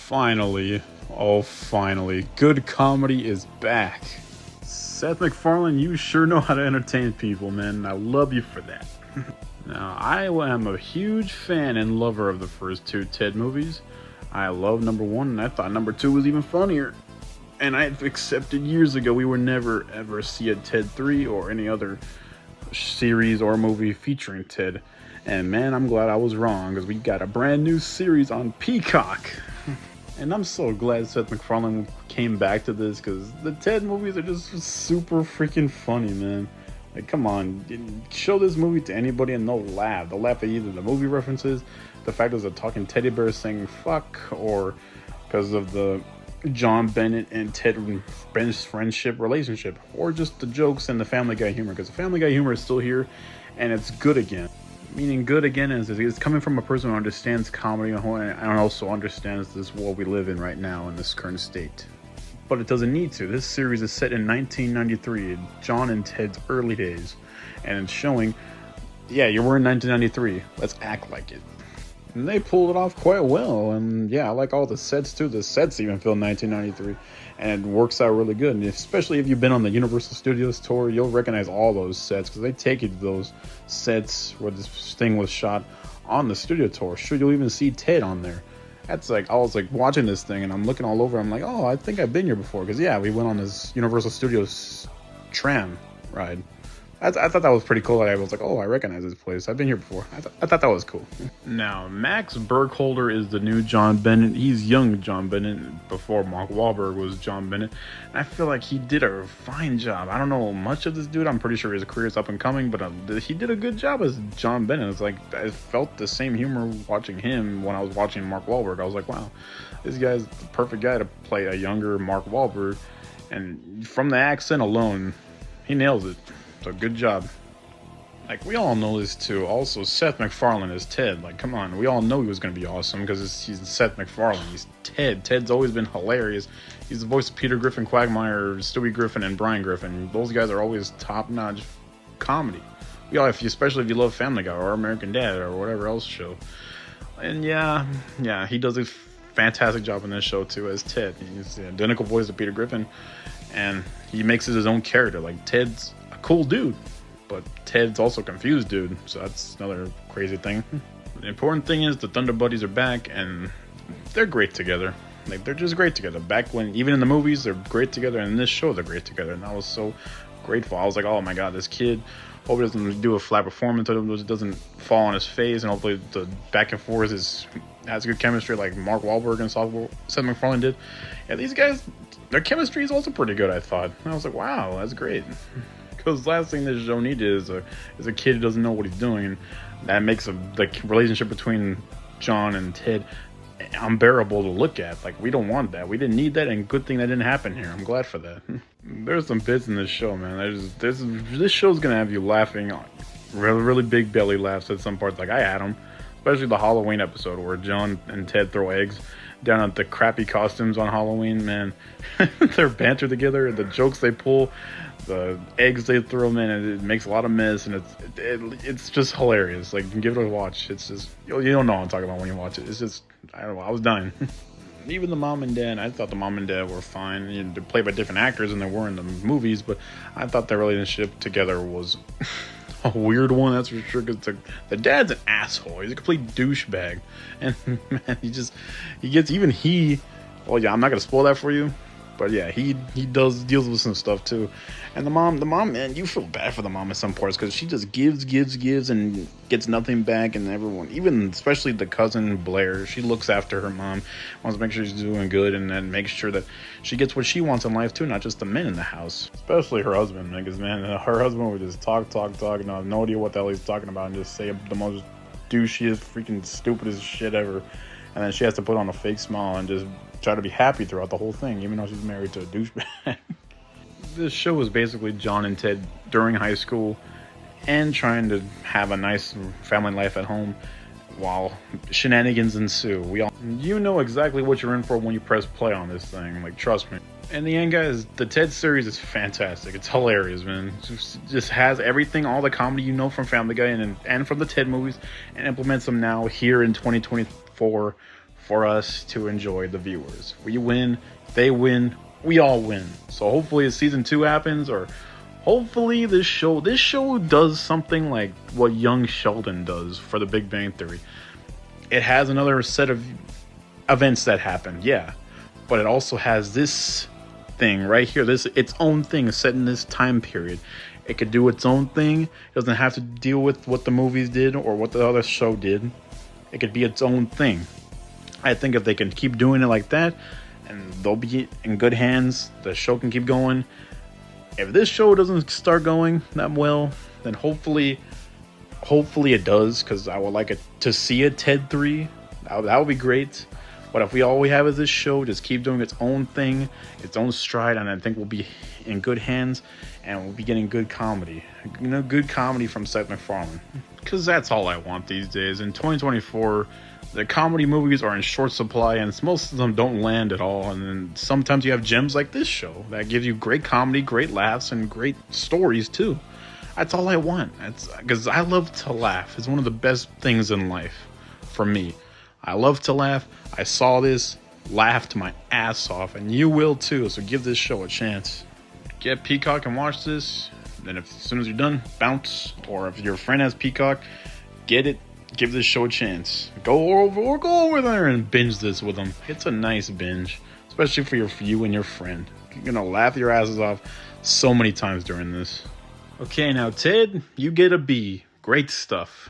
Finally, oh finally, good comedy is back. Seth MacFarlane, you sure know how to entertain people, man. I love you for that. Now, I am a huge fan and lover of the first two Ted movies. I love number one, and I thought number two was even funnier. And I accepted years ago we would never ever see a Ted 3 or any other series or movie featuring Ted. And man, I'm glad I was wrong, because we got a brand new series on Peacock. And I'm so glad Seth MacFarlane came back to this, because the Ted movies are just super freaking funny, man. Like, come on, show this movie to anybody and they'll laugh. They'll laugh at either the movie references, the fact there's a talking teddy bear saying fuck, or because of the John Bennett and Ted Ben's friendship relationship, or just the jokes and the Family Guy humor, because the Family Guy humor is still here and it's good again. Meaning good again is it's coming from a person who understands comedy and also understands this world we live in right now in this current state. But it doesn't need to. This series is set in 1993, John and Ted's early days, and it's showing, yeah, you were in 1993, let's act like it. And they pulled it off quite well, and yeah, I like all the sets too. The sets even feel 1993, and it works out really good. And especially if you've been on the Universal Studios tour, you'll recognize all those sets, because they take you to those sets where this thing was shot on the studio tour. Sure, you'll even see Ted on there. That's like, I was like watching this thing and I'm looking all over. I'm like, oh, I think I've been here before, because yeah, we went on this Universal Studios tram ride. I thought that was pretty cool. I was like, oh, I recognize this place. I've been here before. I thought that was cool. Now, Max Burkholder is the new John Bennett. He's young John Bennett before Mark Wahlberg was John Bennett. And I feel like he did a fine job. I don't know much of this dude. I'm pretty sure his career is up and coming, but he did a good job as John Bennett. It's like, I felt the same humor watching him when I was watching Mark Wahlberg. I was like, wow, this guy's the perfect guy to play a younger Mark Wahlberg. And from the accent alone, he nails it. So good job. Like, we all know this too. Also, Seth MacFarlane is Ted. Like, come on, we all know he was going to be awesome because he's Seth MacFarlane. He's Ted. Ted's always been hilarious. He's the voice of Peter Griffin, Quagmire, Stewie Griffin, and Brian Griffin. Those guys are always top-notch comedy. Especially if you love Family Guy or American Dad or whatever else show. And yeah, he does a fantastic job in this show too as Ted. He's the identical voice of Peter Griffin, and he makes it his own character. Like, Ted's cool dude, but Ted's also confused dude, so that's another crazy thing. The important thing is the Thunder Buddies are back, and they're great together. Like, they're just great together. Back when, even in the movies, they're great together, and in this show, they're great together, and I was so grateful. I was like, oh my god, this kid, hope he doesn't do a flat performance, it doesn't fall on his face, and hopefully the back and forth has good chemistry like Mark Wahlberg and Seth MacFarlane did. Yeah, these guys, their chemistry is also pretty good, I thought. And I was like, wow, that's great. Because the last thing this show needed is a kid who doesn't know what he's doing, and that makes the relationship between John and Ted unbearable to look at. Like, we don't want that. We didn't need that, and good thing that didn't happen here. I'm glad for that. There's some bits in this show, man. This show's gonna have you laughing, really, really big belly laughs at some parts. Like, I had them, especially the Halloween episode where John and Ted throw eggs down at the crappy costumes on Halloween. Man, their banter together, the jokes they pull, the eggs they throw, man, it makes a lot of mess, and it's just hilarious. Like, give it a watch. It's just, you don't know what I'm talking about when you watch it. It's just, I don't know, I was dying. Even the mom and dad, I thought the mom and dad were fine. You know, they're played by different actors than they were in the movies, but I thought their relationship together was a weird one, that's for sure, because the dad's an asshole. He's a complete douchebag, and man, well, yeah, I'm not gonna spoil that for you, but yeah, he deals with some stuff too. And the mom, man, you feel bad for the mom in some parts, because she just gives and gets nothing back. And everyone, even especially the cousin Blair, she looks after her mom, wants to make sure she's doing good, and then makes sure that she gets what she wants in life too, not just the men in the house. Especially her husband, because man, her husband would just talk, and I have no idea what the hell he's talking about, and just say the most douchiest, freaking stupidest shit ever. And then she has to put on a fake smile and just try to be happy throughout the whole thing, even though she's married to a douchebag. This show is basically John and Ted during high school and trying to have a nice family life at home while shenanigans ensue. You know exactly what you're in for when you press play on this thing. Like, trust me. In the end, guys, the Ted series is fantastic. It's hilarious, man. It just has everything, all the comedy you know from Family Guy and from the Ted movies, and implements them now here in 2024 for us to enjoy, the viewers. We win, they win, we all win. So hopefully a season 2 happens, or hopefully this show does something like what young Sheldon does for the Big Bang Theory. It has another set of events that happen, yeah, but it also has this thing right here, this its own thing set in this time period. It could do its own thing. It doesn't have to deal with what the movies did or what the other show did. It could be its own thing. I think if they can keep doing it like that, and they'll be in good hands, the show can keep going. If this show doesn't start going that well, then hopefully it does, because I would like it to see a Ted 3. That would be great. But if all we have is this show, just keep doing its own thing, its own stride, and I think we'll be in good hands, and we'll be getting good comedy. Good comedy from Seth MacFarlane. Because that's all I want these days. In 2024, the comedy movies are in short supply, and most of them don't land at all. And then sometimes you have gems like this show that gives you great comedy, great laughs, and great stories too. That's all I want. Because I love to laugh. It's one of the best things in life for me. I love to laugh. I saw this, laughed my ass off, and you will too. So give this show a chance. Get Peacock and watch this. Then as soon as you're done, bounce. Or if your friend has Peacock, get it. Give this show a chance. Go over there and binge this with them. It's a nice binge, especially for you and your friend. You're gonna laugh your asses off so many times during this. Okay, now Ted, you get a B. Great stuff.